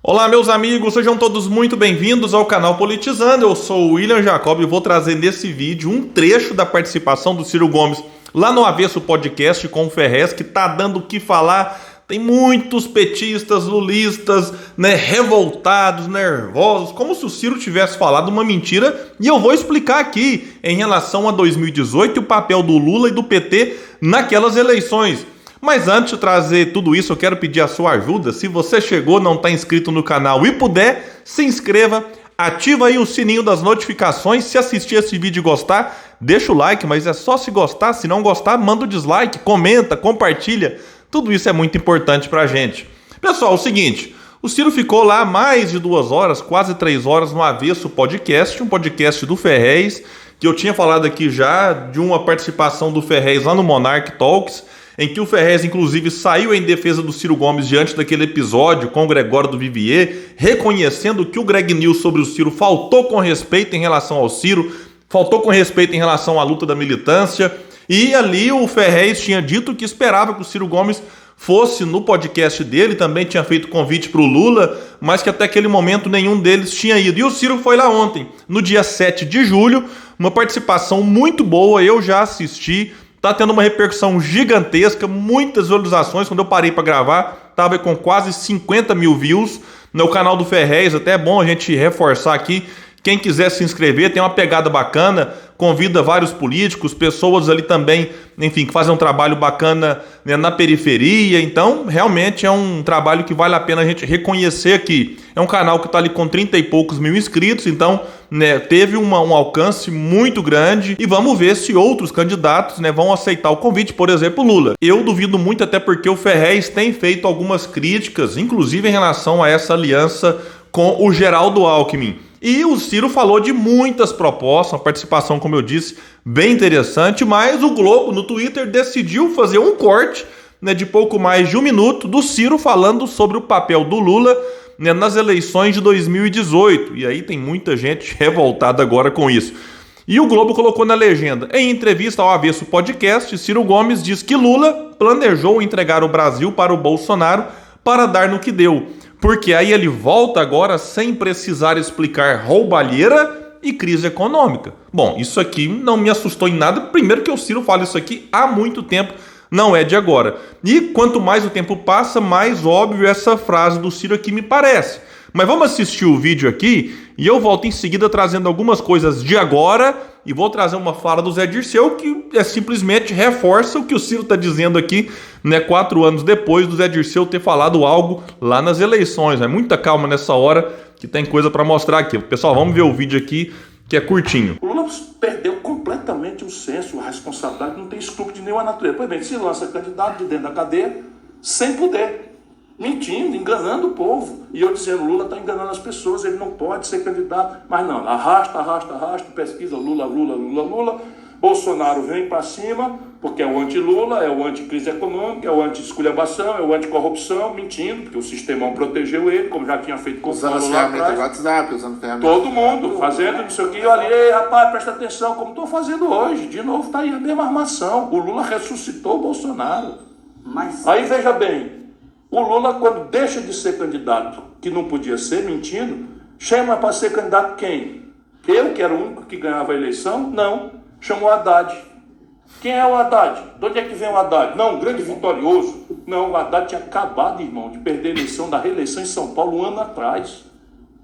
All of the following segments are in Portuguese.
Olá, meus amigos, sejam todos muito bem-vindos ao canal Politizando. Eu sou o William Jacob e vou trazer nesse vídeo um trecho da participação do Ciro Gomes lá no Avesso Podcast com o Ferrez, que tá dando o que falar. Tem muitos petistas, lulistas, revoltados, nervosos, como se o Ciro tivesse falado uma mentira. E eu vou explicar aqui em relação a 2018 e o papel do Lula e do PT naquelas eleições. Mas antes de trazer tudo isso, eu quero pedir a sua ajuda. Se você chegou, não está inscrito no canal e puder, se inscreva, ativa aí o sininho das notificações. Se assistir esse vídeo e gostar, deixa o like, mas é só se gostar. Se não gostar, manda o dislike, comenta, compartilha. Tudo isso é muito importante pra gente. Pessoal, é o seguinte, o Ciro ficou lá mais de 2 horas, quase 3 horas no Avesso Podcast, um podcast do Ferrez, que eu tinha falado aqui já de uma participação do Ferrez lá no Monarch Talks, em que o Ferrez, inclusive, saiu em defesa do Ciro Gomes diante daquele episódio com o Gregório do Vivier, reconhecendo que o Greg News sobre o Ciro faltou com respeito em relação ao Ciro, faltou com respeito em relação à luta da militância, e ali o Ferrez tinha dito que esperava que o Ciro Gomes fosse no podcast dele, também tinha feito convite para o Lula, mas que até aquele momento nenhum deles tinha ido. E o Ciro foi lá ontem, no dia 7 de julho, uma participação muito boa, eu já assisti. Tá tendo uma repercussão gigantesca, muitas visualizações. Quando eu parei para gravar, tava com quase 50 mil views no canal do Ferrez. Até é bom a gente reforçar aqui. Quem quiser se inscrever, tem uma pegada bacana, convida vários políticos, pessoas ali também, enfim, que fazem um trabalho bacana, na periferia. Então, realmente é um trabalho que vale a pena a gente reconhecer aqui. É um canal que está ali com 30 e poucos mil inscritos, então teve um alcance muito grande. E vamos ver se outros candidatos vão aceitar o convite, por exemplo, Lula. Eu duvido muito, até porque o Ferrez tem feito algumas críticas, inclusive em relação a essa aliança com o Geraldo Alckmin. E o Ciro falou de muitas propostas, uma participação, como eu disse, bem interessante, mas o Globo, no Twitter, decidiu fazer um corte de pouco mais de 1 minuto do Ciro falando sobre o papel do Lula nas eleições de 2018. E aí tem muita gente revoltada agora com isso. E o Globo colocou na legenda: em entrevista ao Avesso Podcast, Ciro Gomes diz que Lula planejou entregar o Brasil para o Bolsonaro para dar no que deu. Porque aí ele volta agora sem precisar explicar roubalheira e crise econômica. Bom, isso aqui não me assustou em nada. Primeiro que o Ciro fala isso aqui há muito tempo, não é de agora. E quanto mais o tempo passa, mais óbvio essa frase do Ciro aqui me parece. Mas vamos assistir o vídeo aqui e eu volto em seguida trazendo algumas coisas de agora e vou trazer uma fala do Zé Dirceu que simplesmente reforça o que o Ciro está dizendo aqui, 4 anos depois do Zé Dirceu ter falado algo lá nas eleições. Muita calma nessa hora que tem coisa para mostrar aqui. Pessoal, vamos ver o vídeo aqui que é curtinho. O Lula perdeu completamente o senso, a responsabilidade, não tem escrúpulo de nenhuma natureza. Pois bem, se lança candidato de dentro da cadeia sem poder, mentindo, enganando o povo. E eu dizendo, Lula está enganando as pessoas, ele não pode ser candidato. Mas não, arrasta, pesquisa Lula. Bolsonaro vem para cima, porque é o anti-Lula, é o anti-crise econômica, é o anti-esculhambação, é o anti-corrupção, mentindo, porque o sistemão protegeu ele, como já tinha feito com o Paulo lá atrás. WhatsApp, usando ferramenta. Todo mundo fazendo não sei o que. E olha, ei, rapaz, presta atenção, como estou fazendo hoje. De novo, está aí a mesma armação. O Lula ressuscitou o Bolsonaro. Aí veja bem, o Lula, quando deixa de ser candidato, que não podia ser, mentindo, chama para ser candidato quem? Eu, que era o único que ganhava a eleição? Não. Chamou o Haddad. Quem é o Haddad? De onde é que vem o Haddad? Não, um grande vitorioso. Não, o Haddad tinha acabado, irmão, de perder a eleição da reeleição em São Paulo 1 ano atrás.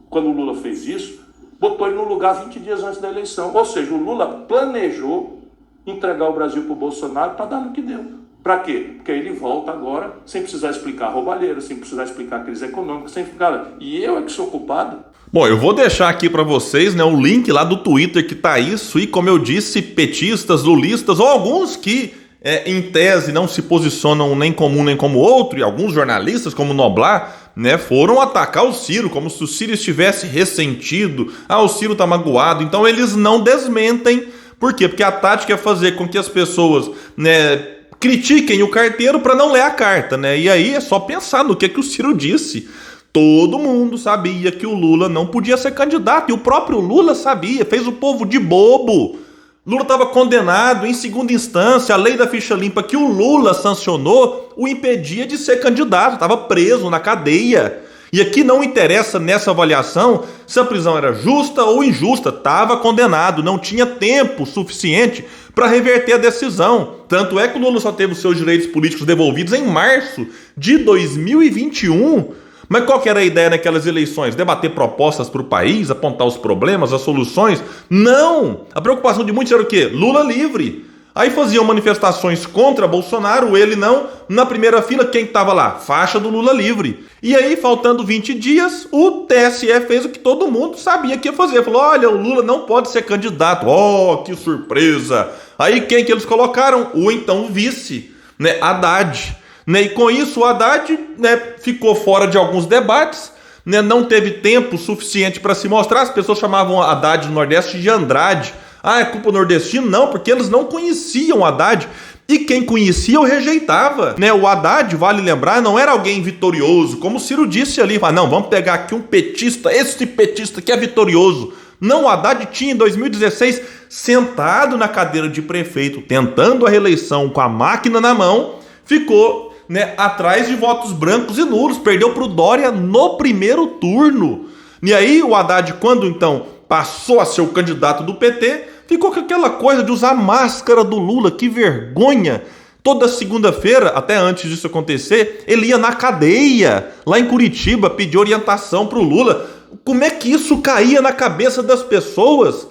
Quando o Lula fez isso, botou ele no lugar 20 dias antes da eleição. Ou seja, o Lula planejou entregar o Brasil para o Bolsonaro para dar no que deu. Para quê? Porque ele volta agora sem precisar explicar roubalheira, sem precisar explicar a crise econômica, sem explicar. E eu é que sou culpado. Bom, eu vou deixar aqui para vocês o link lá do Twitter que tá isso. E como eu disse, petistas, lulistas ou alguns que em tese não se posicionam nem como um nem como outro, e alguns jornalistas como Noblar, foram atacar o Ciro, como se o Ciro estivesse ressentido. O Ciro tá magoado. Então eles não desmentem. Por quê? Porque a tática é fazer com que as pessoas critiquem o carteiro para não ler a carta, E aí é só pensar no que o Ciro disse. Todo mundo sabia que o Lula não podia ser candidato, e o próprio Lula sabia, fez o povo de bobo. Lula estava condenado em segunda instância, a lei da ficha limpa que o Lula sancionou o impedia de ser candidato, estava preso na cadeia. E aqui não interessa nessa avaliação se a prisão era justa ou injusta, estava condenado, não tinha tempo suficiente para reverter a decisão. Tanto é que o Lula só teve os seus direitos políticos devolvidos em março de 2021. Mas qual que era a ideia naquelas eleições? Debater propostas para o país, apontar os problemas, as soluções? Não! A preocupação de muitos era o quê? Lula livre. Aí faziam manifestações contra Bolsonaro, ele não. Na primeira fila, quem estava lá? Faixa do Lula livre. E aí, faltando 20 dias, o TSE fez o que todo mundo sabia que ia fazer. Falou, olha, o Lula não pode ser candidato. Oh, que surpresa! Aí quem que eles colocaram? O então vice, Haddad. E com isso, o Haddad ficou fora de alguns debates, não teve tempo suficiente para se mostrar. As pessoas chamavam Haddad do Nordeste de Andrade. Ah, é culpa nordestina? Não, porque eles não conheciam o Haddad. E quem conhecia o rejeitava. O Haddad, vale lembrar, não era alguém vitorioso, como o Ciro disse ali. Não, vamos pegar aqui um petista, esse petista que é vitorioso. Não, o Haddad tinha em 2016, sentado na cadeira de prefeito, tentando a reeleição com a máquina na mão, ficou atrás de votos brancos e nulos, perdeu para o Dória no primeiro turno. E aí o Haddad, quando então passou a ser o candidato do PT, ficou com aquela coisa de usar a máscara do Lula, que vergonha. Toda segunda-feira, até antes disso acontecer, ele ia na cadeia, lá em Curitiba, pedir orientação para o Lula. Como é que isso caía na cabeça das pessoas?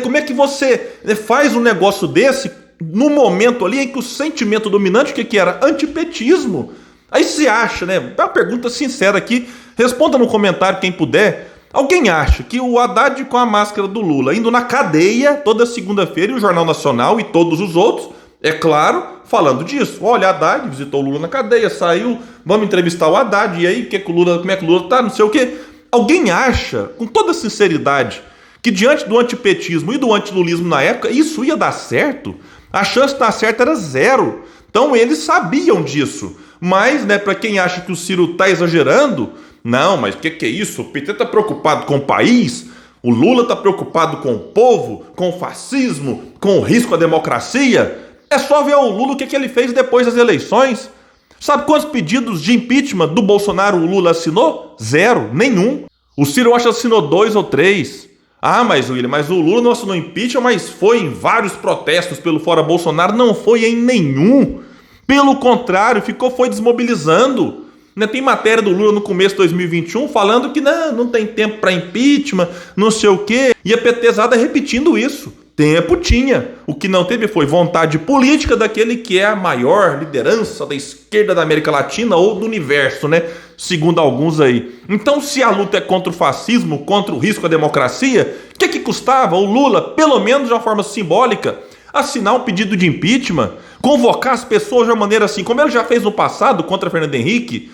Como é que você faz um negócio desse no momento ali em que o sentimento dominante, o que era? Antipetismo. Aí se acha, é uma pergunta sincera aqui, responda no comentário quem puder. Alguém acha que o Haddad com a máscara do Lula indo na cadeia toda segunda-feira, e o Jornal Nacional e todos os outros, é claro, falando disso. Olha, Haddad visitou o Lula na cadeia, saiu, vamos entrevistar o Haddad, e aí como é que o Lula tá, não sei o quê. Alguém acha, com toda sinceridade, que diante do antipetismo e do antilulismo na época, isso ia dar certo? A chance de dar certo era zero. Então eles sabiam disso. Mas, para quem acha que o Ciro tá exagerando, não, mas o que é isso? O PT está preocupado com o país, o Lula está preocupado com o povo, com o fascismo, com o risco à democracia. É só ver o Lula o que ele fez depois das eleições. Sabe quantos pedidos de impeachment do Bolsonaro o Lula assinou? Zero, nenhum. O Ciro acho que assinou 2 ou 3. Ah, mas William, mas o Lula não assinou impeachment, mas foi em vários protestos pelo Fora Bolsonaro. Não foi em nenhum. Pelo contrário, foi desmobilizando. Tem matéria do Lula no começo de 2021 falando que não tem tempo para impeachment, não sei o quê. E a petezada repetindo isso. Tempo tinha. O que não teve foi vontade política daquele que é a maior liderança da esquerda da América Latina ou do universo, segundo alguns aí. Então, se a luta é contra o fascismo, contra o risco à democracia, o que custava o Lula, pelo menos de uma forma simbólica, assinar um pedido de impeachment, convocar as pessoas de uma maneira assim, como ele já fez no passado contra Fernando Henrique,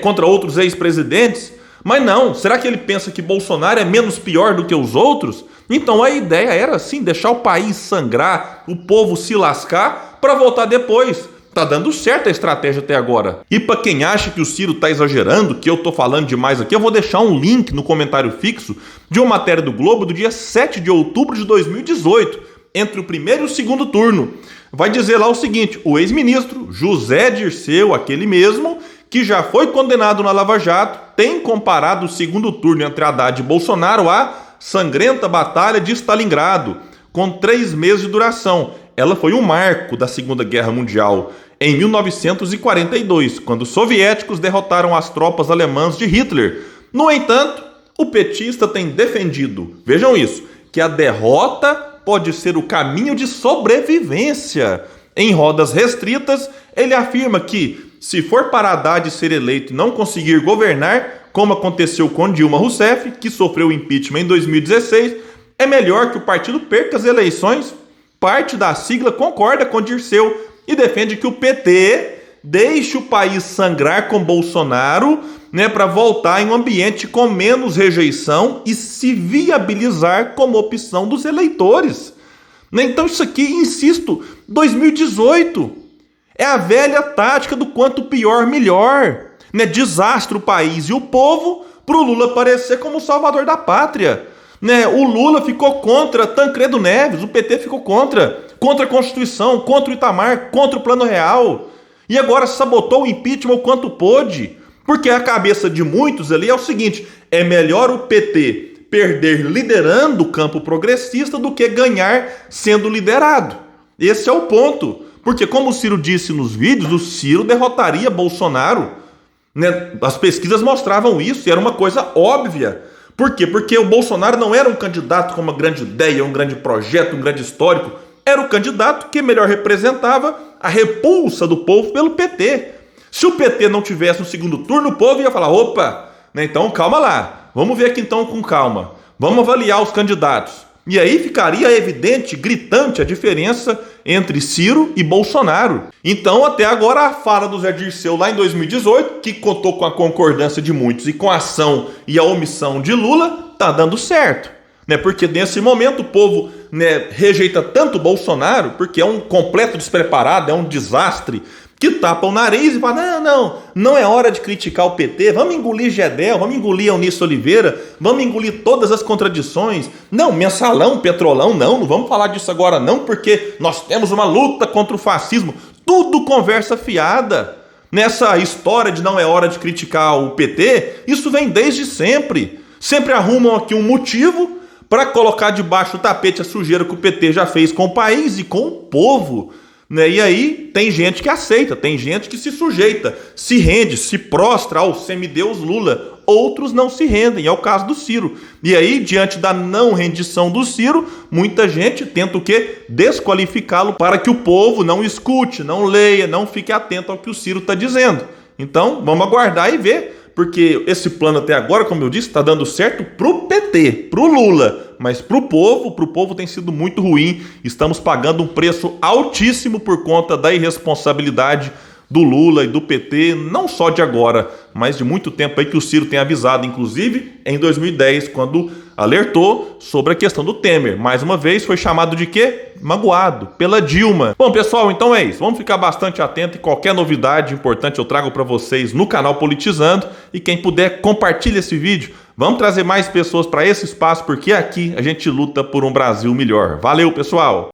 contra outros ex-presidentes? Mas não, será que ele pensa que Bolsonaro é menos pior do que os outros? Então a ideia era assim, deixar o país sangrar, o povo se lascar para voltar depois. Tá dando certo a estratégia até agora. E para quem acha que o Ciro tá exagerando, que eu tô falando demais aqui, eu vou deixar um link no comentário fixo de uma matéria do Globo do dia 7 de outubro de 2018, entre o primeiro e o segundo turno. Vai dizer lá o seguinte: o ex-ministro José Dirceu, aquele mesmo, que já foi condenado na Lava Jato, tem comparado o segundo turno entre Haddad e Bolsonaro à sangrenta batalha de Stalingrado, com 3 meses de duração. Ela foi um marco da Segunda Guerra Mundial, em 1942, quando os soviéticos derrotaram as tropas alemãs de Hitler. No entanto, o petista tem defendido, vejam isso, que a derrota pode ser o caminho de sobrevivência. Em rodas restritas, ele afirma que, se for para Haddad ser eleito e não conseguir governar, como aconteceu com Dilma Rousseff, que sofreu impeachment em 2016, é melhor que o partido perca as eleições. Parte da sigla concorda com Dirceu e defende que o PT deixe o país sangrar com Bolsonaro, para voltar em um ambiente com menos rejeição e se viabilizar como opção dos eleitores. Então isso aqui, insisto, 2018... é a velha tática do quanto pior, melhor. Desastra o país e o povo para o Lula aparecer como o salvador da pátria. O Lula ficou contra Tancredo Neves, o PT ficou contra a Constituição, contra o Itamar, contra o Plano Real. E agora sabotou o impeachment o quanto pôde. Porque a cabeça de muitos ali é o seguinte: é melhor o PT perder liderando o campo progressista do que ganhar sendo liderado. Esse é o ponto. Porque, como o Ciro disse nos vídeos, o Ciro derrotaria Bolsonaro, né? As pesquisas mostravam isso e era uma coisa óbvia. Por quê? Porque o Bolsonaro não era um candidato com uma grande ideia, um grande projeto, um grande histórico. Era o candidato que melhor representava a repulsa do povo pelo PT. Se o PT não tivesse um segundo turno, o povo ia falar: opa, né, então calma lá, vamos ver aqui então com calma, vamos avaliar os candidatos. E aí ficaria evidente, gritante, a diferença entre Ciro e Bolsonaro. Então, até agora, a fala do Zé Dirceu lá em 2018, que contou com a concordância de muitos e com a ação e a omissão de Lula, tá dando certo. Né? Porque nesse momento o povo, né, rejeita tanto Bolsonaro, porque é um completo despreparado, é um desastre, que tapa o nariz e fala: não é hora de criticar o PT, vamos engolir Gedel, vamos engolir Eunice Oliveira, vamos engolir todas as contradições. Não, mensalão, petrolão, não vamos falar disso agora não, porque nós temos uma luta contra o fascismo. Tudo conversa fiada. Nessa história de não é hora de criticar o PT, isso vem desde sempre. Sempre arrumam aqui um motivo para colocar debaixo do tapete a sujeira que o PT já fez com o país e com o povo. E aí tem gente que aceita, tem gente que se sujeita, se rende, se prostra ao semideus Lula. Outros não se rendem, é o caso do Ciro. E aí, diante da não rendição do Ciro, muita gente tenta o quê? Desqualificá-lo para que o povo não escute, não leia, não fique atento ao que o Ciro está dizendo. Então, vamos aguardar e ver. Porque esse plano até agora, como eu disse, está dando certo pro PT, pro Lula, mas pro povo tem sido muito ruim. Estamos pagando um preço altíssimo por conta da irresponsabilidade do Lula e do PT, não só de agora, mas de muito tempo aí que o Ciro tem avisado, inclusive em 2010, quando alertou sobre a questão do Temer. Mais uma vez foi chamado de quê? Magoado pela Dilma. Bom, pessoal, então é isso. Vamos ficar bastante atento e qualquer novidade importante eu trago para vocês no canal Politizando. E quem puder, compartilhe esse vídeo. Vamos trazer mais pessoas para esse espaço, porque aqui a gente luta por um Brasil melhor. Valeu, pessoal!